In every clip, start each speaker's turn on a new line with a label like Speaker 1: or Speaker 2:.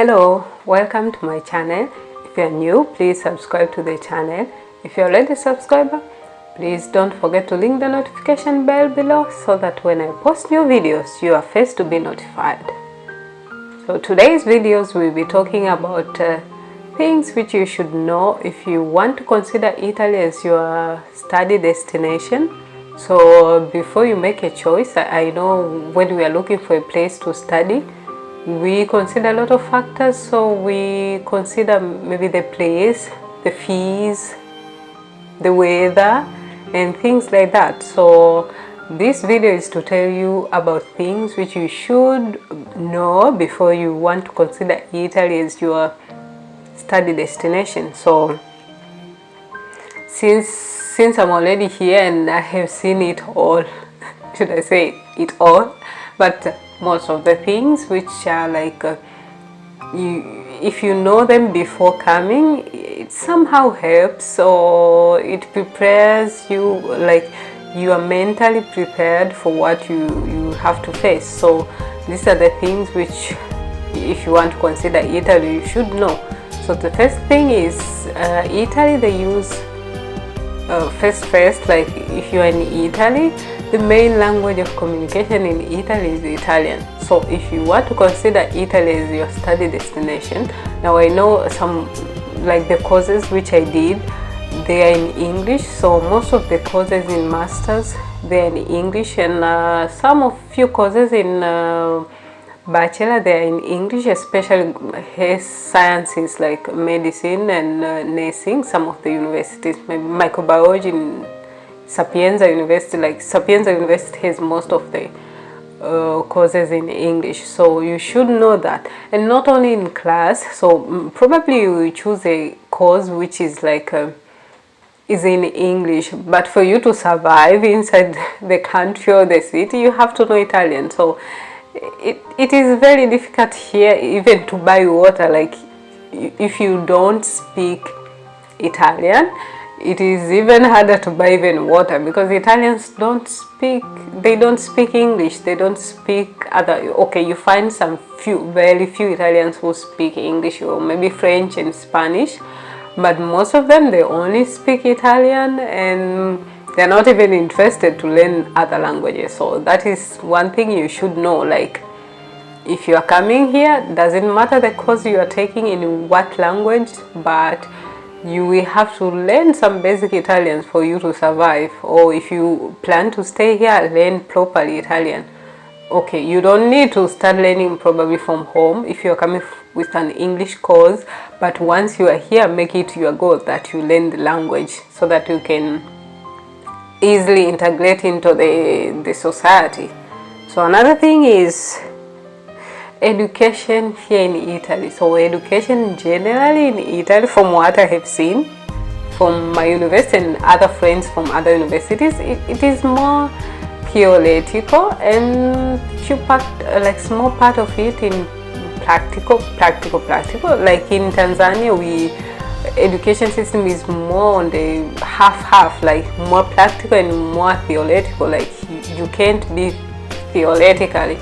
Speaker 1: Hello, welcome to my channel. If you are new, please subscribe to the channel. If you are already a subscriber, please don't forget to link the notification bell below so that when I post new videos, you are first to be notified. So today's videos will be talking about things which you should know if you want to consider Italy as your study destination. So before you make a choice, I know when we are looking for a place to study, we consider a lot of factors. So we consider maybe the place, the fees, the weather, and things like that. So this video is to tell you about things which you should know before you want to consider Italy as your study destination. So since I'm already here and I have seen it all, should I say it all, but most of the things which are like if you know them before coming, it somehow helps, or it prepares you, like you are mentally prepared for what you have to face. So these are the things which, if you want to consider Italy, you should know. So the first thing is Italy, they use first, like if you are in Italy, the main language of communication in Italy is Italian. So if you want to consider Italy as your study destination, now I know some, like the courses which I did, they are in English. So most of the courses in masters, they are in English, and few courses in bachelor, they are in English, especially health sciences like medicine and nursing. Some of the universities, maybe microbiology in Sapienza University, like Sapienza University has most of the courses in English. So you should know that, and not only in class. So probably you will choose a course which is like is in English, but for you to survive inside the country or the city, you have to know Italian. So it is very difficult here even to buy water. Like if you don't speak Italian, it is even harder to buy even water, because Italians don't speak English, they don't speak other, okay, you find very few Italians who speak English, or maybe French and Spanish, but most of them, they only speak Italian, and they're not even interested to learn other languages. So that is one thing you should know. Like if you are coming here, doesn't matter the course you are taking in what language, but you will have to learn some basic Italian for you to survive. Or if you plan to stay here, learn properly Italian. Okay, you don't need to start learning probably from home if you're coming with an English course, but once you are here, make it your goal that you learn the language so that you can easily integrate into the society. So another thing is education here in Italy. So education generally in Italy, from what I have seen from my university and other friends from other universities, it is more theoretical, and like small part of it in practical. Like in Tanzania, education system is more on the half, like more practical and more theoretical. Like you can't be theoretically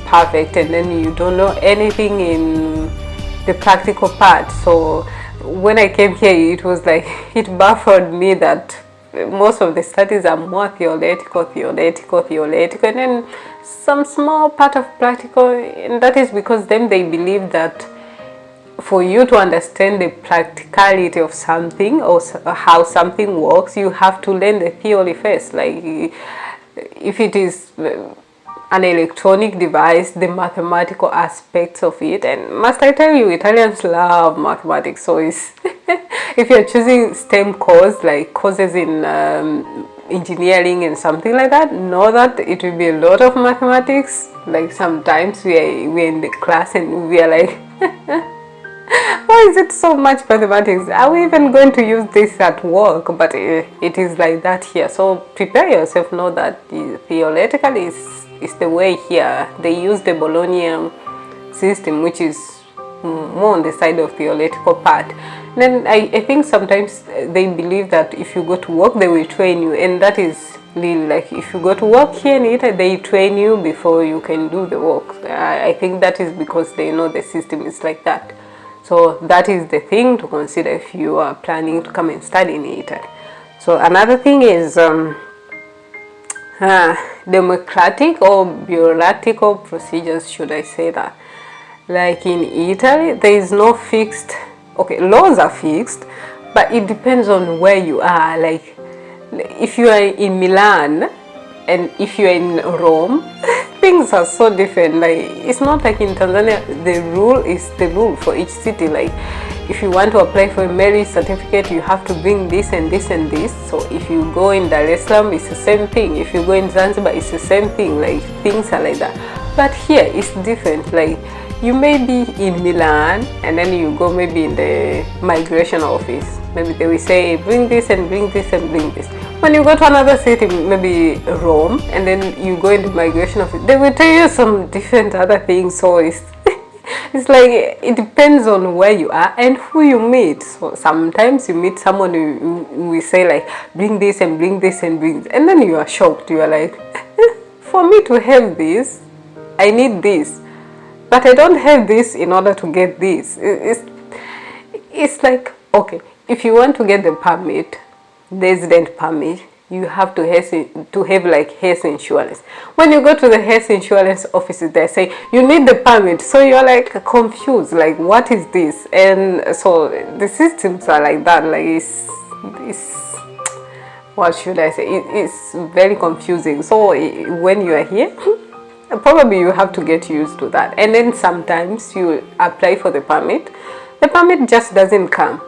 Speaker 1: perfect and then you don't know anything in the practical part. So when I came here, it was like it baffled me that most of the studies are more theoretical, and then some small part of practical, and that is because then they believe that for you to understand the practicality of something or how something works, you have to learn the theory first. Like if it is an electronic device, the mathematical aspects of it. And must I tell you, Italians love mathematics. So it's if you're choosing STEM course, like courses in engineering and something like that, know that it will be a lot of mathematics. Like sometimes we're in the class and we are like why is it so much mathematics? Are we even going to use this at work? But it is like that here. So prepare yourself, know that theoretically is the way here. They use the Bologna system, which is more on the side of theoretical part. Then I think sometimes they believe that if you go to work, they will train you, and that is really, like if you go to work here in Italy, they train you before you can do the work. I think that is because they know the system is like that. So that is the thing to consider if you are planning to come and study in Italy. So another thing is democratic or bureaucratic procedures, should I say that. Like in Italy, there is no fixed, okay, laws are fixed, but it depends on where you are. Like if you are in Milan and if you are in Rome, things are so different. Like it's not like in Tanzania, the rule is the rule for each city. Like if you want to apply for a marriage certificate, you have to bring this and this and this. So if you go in Dar es Salaam, it's the same thing. If you go in Zanzibar, it's the same thing. Like things are like that. But here it's different. Like you may be in Milan and then you go maybe in the migration office. Maybe they will say bring this and bring this and bring this. When you go to another city, maybe Rome, and then you go into migration office, they will tell you some different other things. So it's it's like it depends on where you are and who you meet. So sometimes you meet someone who will say like bring this and bring this and bring this, and then you are shocked. You are like, for me to have this, I need this, but I don't have this in order to get this. It's like, okay, if you want to get the permit, resident permit, you have to have like health insurance. When you go to the health insurance offices, they say you need the permit, so you're like confused, like what is this? And so the systems are like that. Like it's what should I say? It's very confusing. So when you are here, probably you have to get used to that. And then sometimes you apply for the permit just doesn't come.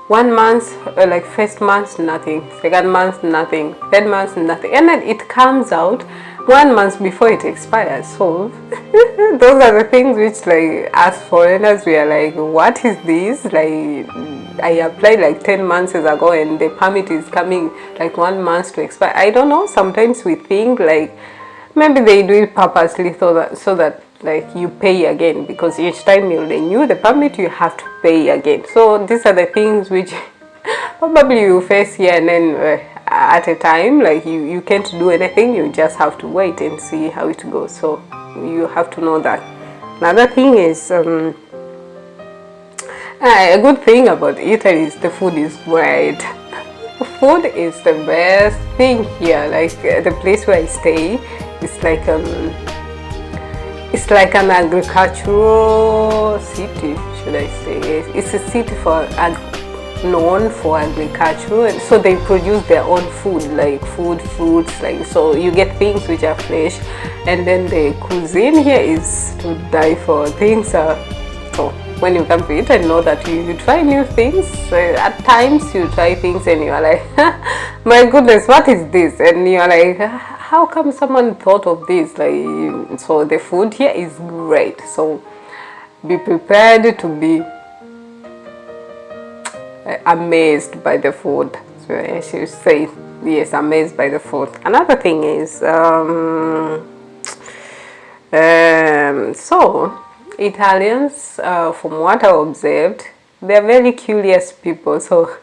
Speaker 1: 1 month, like first month, nothing. Second month, nothing. Third month, nothing. And then it comes out 1 month before it expires. So those are the things which, like, as foreigners, we are like, what is this? Like, I applied like 10 months ago and the permit is coming like 1 month to expire. I don't know. Sometimes we think like maybe they do it purposely so that like you pay again, because each time you renew the permit you have to pay again. So these are the things which probably you face here, and then at a time like you can't do anything, you just have to wait and see how it goes. So you have to know that. Another thing is a good thing about Italy is the food is great. Food is the best thing here. Like the place where I stay, it's like an agricultural city, should I say. It's a city known for agriculture, and so they produce their own food, like fruits, like, so you get things which are fresh. And then the cuisine here is to die for. Things are, so when you come to it and know that you try new things. At times you try things and you are like, my goodness, what is this? And you are like, how come someone thought of this? Like, so the food here is great. So be prepared to be amazed by the food. So I should say, yes, amazed by the food. Another thing is, so Italians, from what I observed, they're very curious people. So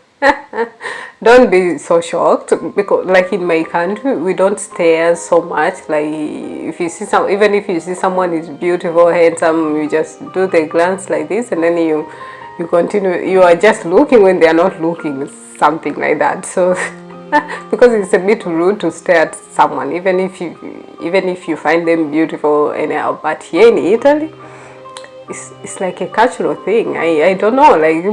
Speaker 1: don't be so shocked, because like in my country we don't stare so much. Like if you see even if you see someone is beautiful, handsome, you just do the glance like this, and then you continue. You are just looking when they are not looking, something like that. So because it's a bit rude to stare at someone, even if you find them beautiful anyhow. But here in Italy, it's like a cultural thing. I don't know, like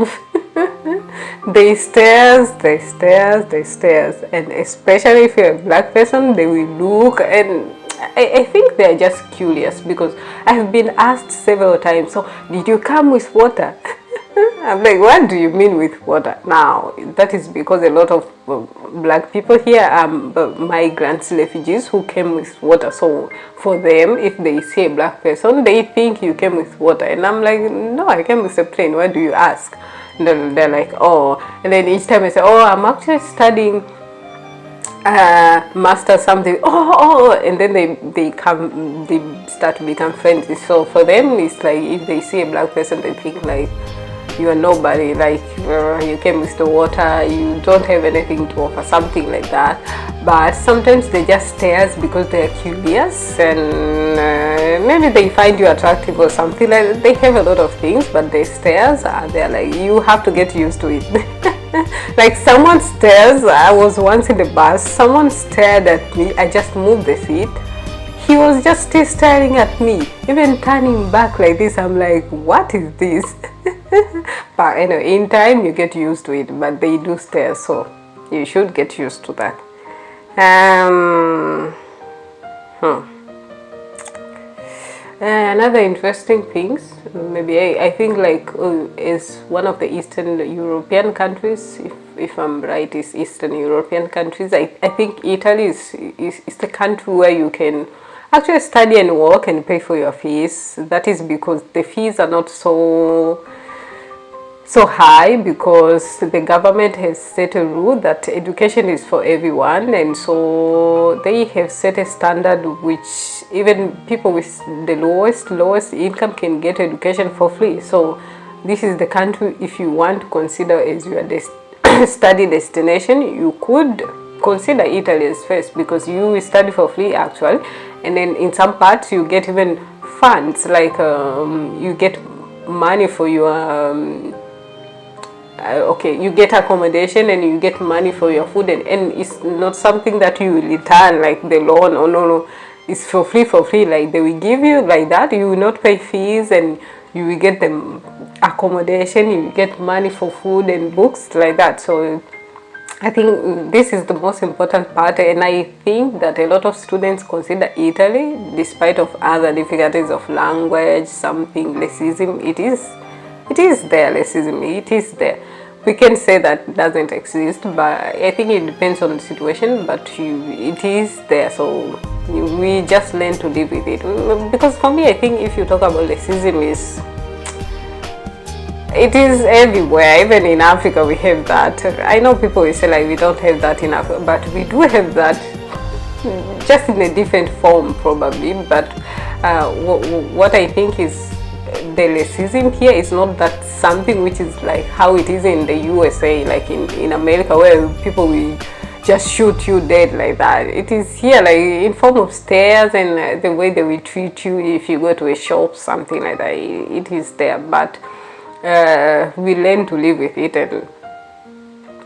Speaker 1: they stares, and especially if you're a black person, they will look, and I think they're just curious, because I have been asked several times, so did you come with water? I'm like, what do you mean with water? Now, that is because a lot of black people here are migrants, refugees who came with water. So for them, if they see a black person, they think you came with water. And I'm like, no, I came with a plane. Why do you ask? And they're like, oh. And then each time I say, oh, I'm actually studying master something. Oh, and then they start to become friends. So for them, it's like if they see a black person, they think like, you are nobody, like you came with the water, you don't have anything to offer, something like that. but sometimes they just stairs because they're curious, and maybe they find you attractive or something. Like, they have a lot of things, but the stares are there, like you have to get used to it. Like someone stares, I was once in the bus, someone stared at me, I just moved the seat, he was just still staring at me, even turning back like this. I'm like, what is this? But anyway, in time you get used to it, but they do stare, so you should get used to that. Another interesting things, maybe I think, like is one of the Eastern European countries, if I'm right, is Eastern European countries. I think Italy is the country where you can actually study and work and pay for your fees. That is because the fees are not so high, because the government has set a rule that education is for everyone, and so they have set a standard which even people with the lowest income can get education for free. So this is the country, if you want to consider as your study destination, you could consider Italy as first, because you will study for free actually, and then in some parts you get even funds, like you get money for your okay, you get accommodation and you get money for your food, and it's not something that you will return like the loan. Oh no, it's for free, like they will give you like that. You will not pay fees, and you will get the accommodation, you will get money for food and books like that. So I think this is the most important part, and I think that a lot of students consider Italy, despite of other difficulties of language, something racism. It is there, racism, it is there. We can say that it doesn't exist, but I think it depends on the situation, but it is there, so we just learn to live with it. Because for me, I think if you talk about racism, it is everywhere. Even in Africa we have that. I know people will say like we don't have that in Africa, but we do have that, just in a different form probably. But what I think is, the racism here is not that something which is like how it is in the USA, like in America, where people will just shoot you dead like that. It is here like in form of stares, and the way they will treat you if you go to a shop, something like that. It is there, but we learn to live with it and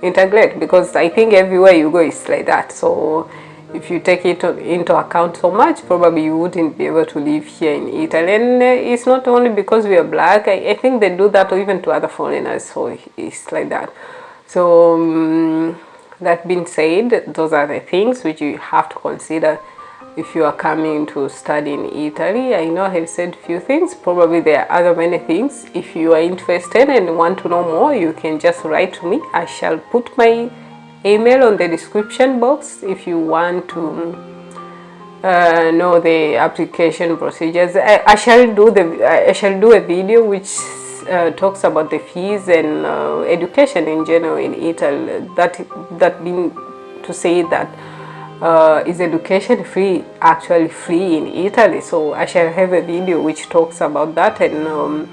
Speaker 1: integrate, because I think everywhere you go it's like that. So if you take it into account so much, probably you wouldn't be able to live here in Italy. And it's not only because we are black. I think they do that even to other foreigners, so it's like that. So that being said, those are the things which you have to consider if you are coming to study in Italy. I know I have said a few things, probably there are other many things. If you are interested and want to know more, you can just write to me. I shall put my email on the description box if you want to know the application procedures. I shall do a video which talks about the fees and education in general in Italy. That being to say that is education free, actually free in Italy? So I shall have a video which talks about that. And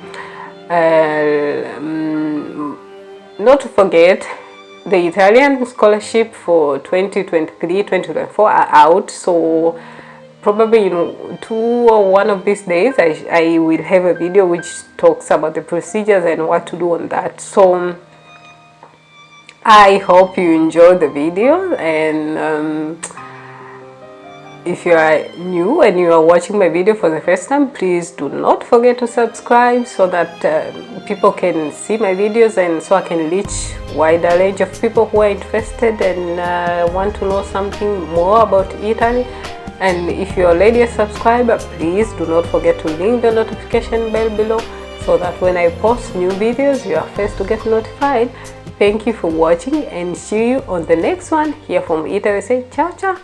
Speaker 1: not to forget, the Italian scholarship for 2023-2024 are out, so probably one of these days I will have a video which talks about the procedures and what to do on that. So I hope you enjoyed the video, and if you are new and you are watching my video for the first time, please do not forget to subscribe so that people can see my videos, and so I can reach wider range of people who are interested and want to know something more about Italy. And if you are already a subscriber, please do not forget to ring the notification bell below so that when I post new videos, you are first to get notified. Thank you for watching, and see you on the next one here from Italy. Say ciao ciao.